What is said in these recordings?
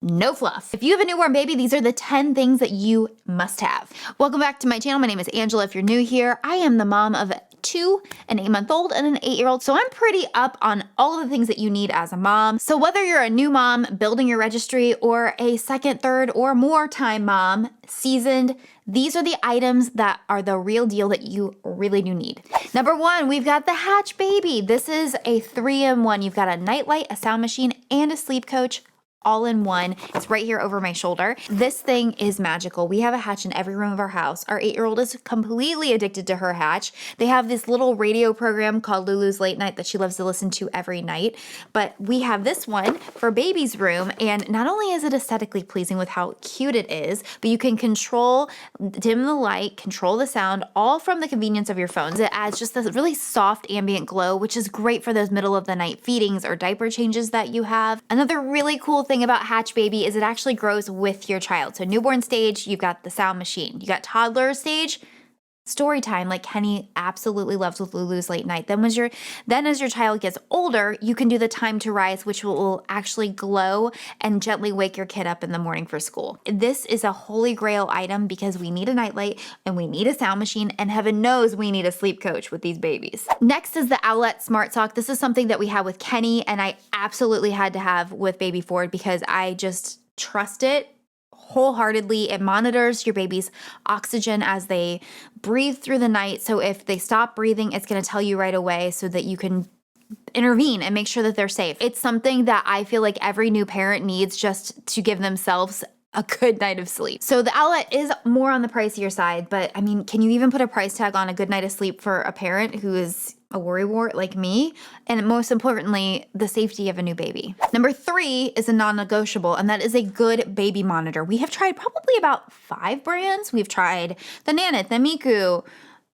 no fluff. If you have a newborn baby, these are the 10 things that you must have. Welcome back to my channel. My name is Angela. If you're new here, I am the mom of 2, an 8-month-old and an 8-year-old. So I'm pretty up on all of the things that you need as a mom. So whether you're a new mom building your registry or a second, third, or more time mom, seasoned, these are the items that are the real deal that you really do need. Number 1, we've got the Hatch Baby. This is a 3-in-1. You've got a nightlight, a sound machine, and a sleep coach all in one. It's right here over my shoulder. This thing is magical. We have a Hatch in every room of our house. Our 8-year-old is completely addicted to her Hatch. They have this little radio program called Lulu's Late Night that she loves to listen to every night. But we have this one for baby's room, and not only is it aesthetically pleasing with how cute it is, but you can control, dim the light, control the sound, all from the convenience of your phones. It adds just this really soft ambient glow, which is great for those middle of the night feedings or diaper changes that you have. Another really cool thing about Hatch Baby is it actually grows with your child. So newborn stage, you've got the sound machine. You got toddler stage, story time, like Kenny absolutely loves with Lulu's Late Night. Then as your child gets older, you can do the time to rise, which will actually glow and gently wake your kid up in the morning for school. This is a holy grail item because we need a nightlight and we need a sound machine, and heaven knows we need a sleep coach with these babies. Next is the Owlet Smart Sock. This is something that we had with Kenny and I absolutely had to have with baby Ford because I just trust it wholeheartedly. It monitors your baby's oxygen as they breathe through the night. So if they stop breathing, it's going to tell you right away so that you can intervene and make sure that they're safe. It's something that I feel like every new parent needs just to give themselves a good night of sleep. So the Owlet is more on the pricier side, but I mean, can you even put a price tag on a good night of sleep for a parent who is a worrywart like me? And most importantly, the safety of a new baby. Number 3 is a non-negotiable, and that is a good baby monitor. We have tried probably about 5 brands. We've tried the Nanit, the Miku,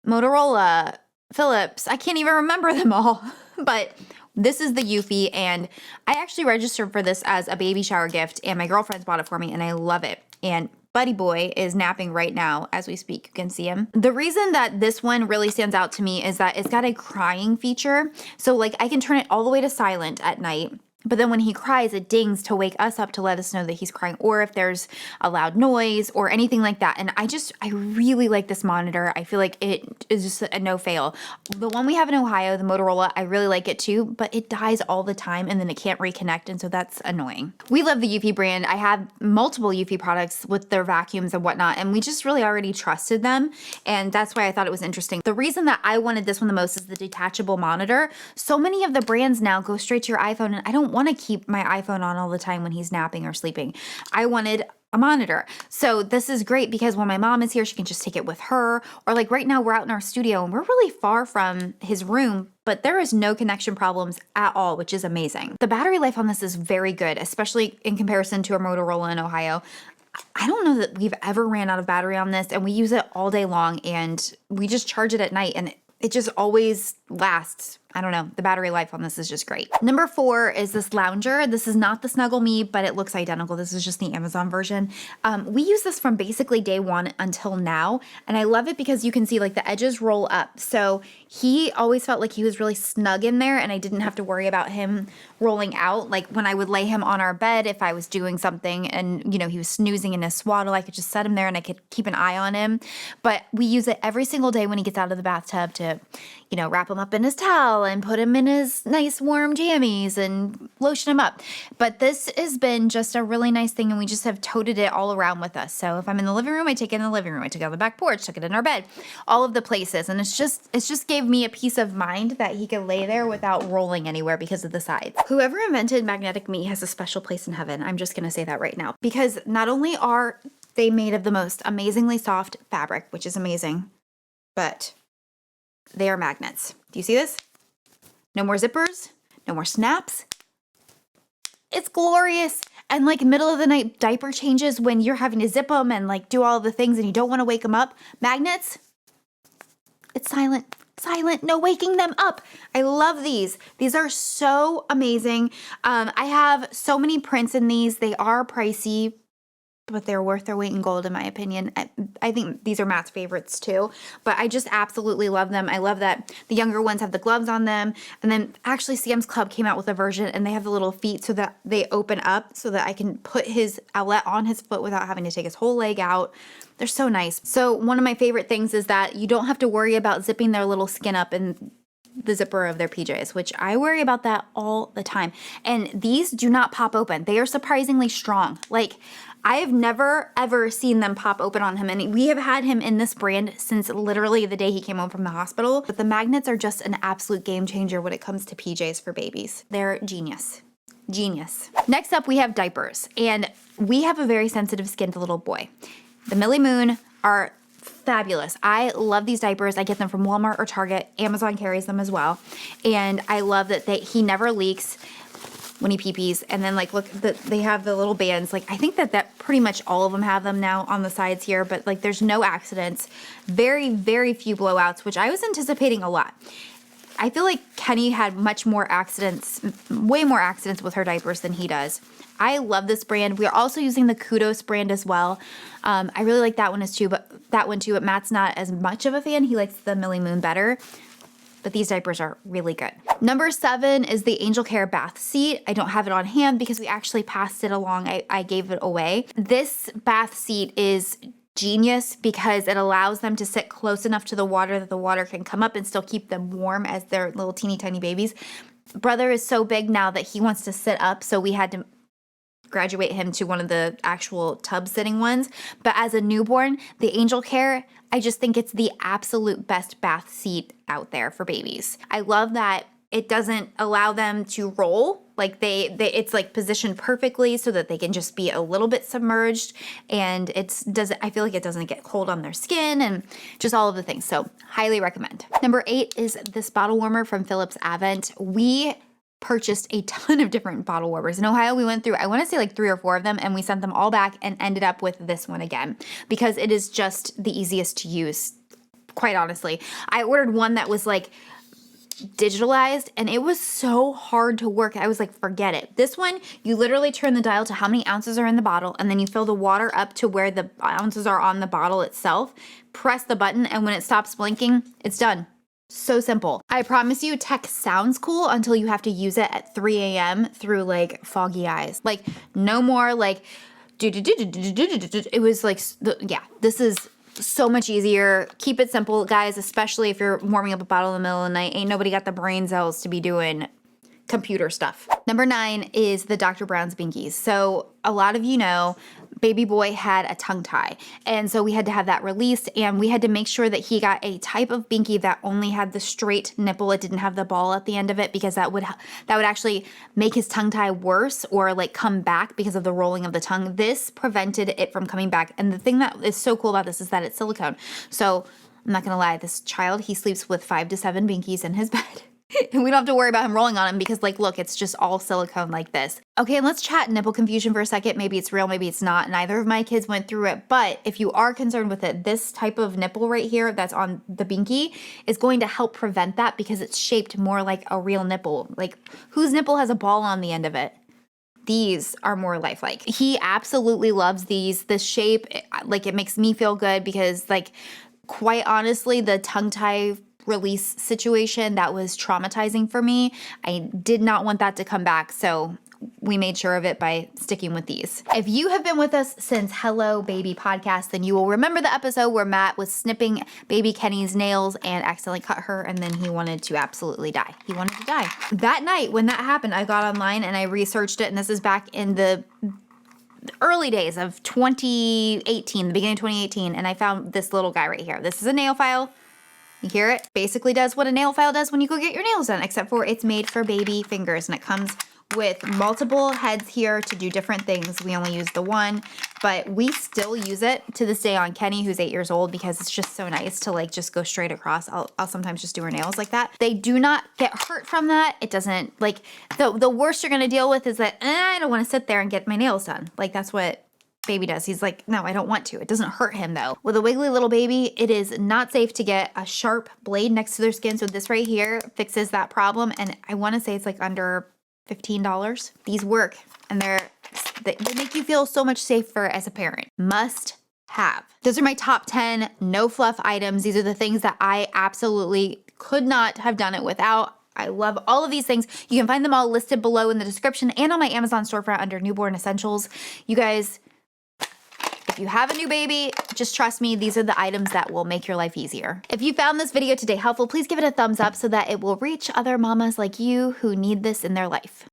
Motorola, Philips. I can't even remember them all, but this is the Eufy, and I actually registered for this as a baby shower gift, and my girlfriends bought it for me, and I love it. And Buddy Boy is napping right now as we speak. You can see him. The reason that this one really stands out to me is that it's got a crying feature. So like I can turn it all the way to silent at night, but then when he cries, it dings to wake us up to let us know that he's crying, or if there's a loud noise or anything like that. And I really like this monitor. I feel like it is just a no fail. The one we have in Ohio, the Motorola, I really like it too, but it dies all the time and then it can't reconnect, and so that's annoying. We love the Eufy brand. I have multiple Eufy products with their vacuums and whatnot, and we just really already trusted them, and that's why I thought it was interesting. The reason that I wanted this one the most is the detachable monitor. So many of the brands now go straight to your iPhone, and I don't want to keep my iPhone on all the time when he's napping or sleeping. I wanted a monitor. So this is great because when my mom is here, she can just take it with her. Or like right now we're out in our studio and we're really far from his room, but there is no connection problems at all, which is amazing. The battery life on this is very good, especially in comparison to a Motorola in Ohio. I don't know that we've ever ran out of battery on this, and we use it all day long, and we just charge it at night and it just always lasts. I don't know. The battery life on this is just great. Number 4 is this lounger. This is not the Snuggle Me, but it looks identical. This is just the Amazon version. We use this from basically day 1 until now, and I love it because you can see like the edges roll up. So he always felt like he was really snug in there, and I didn't have to worry about him rolling out. Like when I would lay him on our bed, if I was doing something and he was snoozing in his swaddle, I could just set him there and I could keep an eye on him. But we use it every single day when he gets out of the bathtub to wrap him up in his towel and put him in his nice warm jammies and lotion him up. But this has been just a really nice thing, and we just have toted it all around with us. So if I'm in the living room, I take it in the living room. I took it on the back porch, took it in our bed, all of the places. And it's just gave me a peace of mind that he could lay there without rolling anywhere because of the sides. Whoever invented magnetic meat has a special place in heaven. I'm just going to say that right now, because not only are they made of the most amazingly soft fabric, which is amazing, but they are magnets. Do you see this? No more zippers, no more snaps. It's glorious. And like middle of the night diaper changes when you're having to zip them and like do all the things and you don't want to wake them up. Magnets, it's silent, no waking them up. I love these. These are so amazing. I have so many prints in these. They are pricey. but they're worth their weight in gold in my opinion. I think these are Matt's favorites too, but I just absolutely love them. I love that the younger ones have the gloves on them, and then actually Sam's Club came out with a version and they have the little feet so that they open up so that I can put his outlet on his foot without having to take his whole leg out. They're so nice. So one of my favorite things is that you don't have to worry about zipping their little skin up in the zipper of their PJs, which I worry about that all the time. And these do not pop open. They are surprisingly strong. Like, I have never ever seen them pop open on him, and we have had him in this brand since literally the day he came home from the hospital. But the magnets are just an absolute game changer when it comes to PJs for babies. They're genius. Genius. Next up, we have diapers, and we have a very sensitive skinned little boy. The Millie Moon are fabulous. I love these diapers. I get them from Walmart or Target. Amazon carries them as well. And I love that he never leaks when he pee-pees. And then like, look, they have the little bands. Like, I think that pretty much all of them have them now on the sides here, but like there's no accidents. Very, very few blowouts, which I was anticipating a lot. I feel like Kenny had much more accidents, way more accidents with her diapers than he does. I love this brand. We are also using the Kudos brand as well. I really like that one too, but Matt's not as much of a fan. He likes the Millie Moon better. But these diapers are really good. Number 7 is the Angel Care bath seat. I don't have it on hand because we actually passed it along. I gave it away. This bath seat is genius because it allows them to sit close enough to the water that the water can come up and still keep them warm as they're little teeny tiny babies. Brother is so big now that he wants to sit up, so we had to graduate him to one of the actual tub sitting ones. But as a newborn, the Angel Care, I just think it's the absolute best bath seat out there for babies. I love that it doesn't allow them to roll. Like it's like positioned perfectly so that they can just be a little bit submerged, and I feel like it doesn't get cold on their skin and just all of the things. So highly recommend. Number 8 is this bottle warmer from Philips Avent. We purchased a ton of different bottle warmers. In Ohio, we went through, I want to say like 3 or 4 of them, and we sent them all back and ended up with this one again because it is just the easiest to use, quite honestly. I ordered one that was like digitalized, and it was so hard to work. I was like, forget it. This one, you literally turn the dial to how many ounces are in the bottle, and then you fill the water up to where the ounces are on the bottle itself, press the button, and when it stops blinking, it's done. So simple. I promise you, tech sounds cool until you have to use it at 3 a.m. through like foggy eyes. Like no more like it was like, yeah, this is so much easier. Keep it simple, guys, especially if you're warming up a bottle in the middle of the night. Ain't nobody got the brain cells to be doing computer stuff. Number 9 is the Dr. Brown's Binkies. So a lot of you know, baby boy had a tongue tie, and so we had to have that released, and we had to make sure that he got a type of Binky that only had the straight nipple. It didn't have the ball at the end of it because that would actually make his tongue tie worse or like come back because of the rolling of the tongue. This prevented it from coming back, and the thing that is so cool about this is that it's silicone. So I'm not gonna lie, this child, he sleeps with 5 to 7 Binkies in his bed. And we don't have to worry about him rolling on him because, like, look, it's just all silicone like this. Okay, and let's chat nipple confusion for a second. Maybe it's real, maybe it's not. Neither of my kids went through it. But if you are concerned with it, this type of nipple right here that's on the Binky is going to help prevent that because it's shaped more like a real nipple. Like, whose nipple has a ball on the end of it? These are more lifelike. He absolutely loves these. This shape, like, it makes me feel good because, like, quite honestly, the tongue tie release situation, that was traumatizing for me. I did not want that to come back, so we made sure of it by sticking with these. If you have been with us since Hello Baby Podcast, then you will remember the episode where Matt was snipping baby Kenny's nails and accidentally cut her, and then he wanted to absolutely die. He wanted to die. That night when that happened, I got online and I researched it, and this is back in the early days of 2018, the beginning of 2018, and I found this little guy right here. This is a nail file. You hear it? Basically does what a nail file does when you go get your nails done, except for it's made for baby fingers, and it comes with multiple heads here to do different things. We only use the one, but we still use it to this day on Kenny, who's 8 years old, because it's just so nice to like just go straight across. I'll sometimes just do her nails like that. They do not get hurt from that. It doesn't, like, the worst you're gonna deal with is that I don't want to sit there and get my nails done. Like, that's what baby does. He's like, no, I don't want to. It doesn't hurt him though. With a wiggly little baby, it is not safe to get a sharp blade next to their skin. So this right here fixes that problem. And I want to say it's like under $15. These work, and they're They make you feel so much safer as a parent. Must have. Those are my top 10 no fluff items. These are the things that I absolutely could not have done it without. I love all of these things. You can find them all listed below in the description and on my Amazon storefront under newborn essentials. You guys, if you have a new baby, just trust me, these are the items that will make your life easier. If you found this video today helpful, please give it a thumbs up so that it will reach other mamas like you who need this in their life.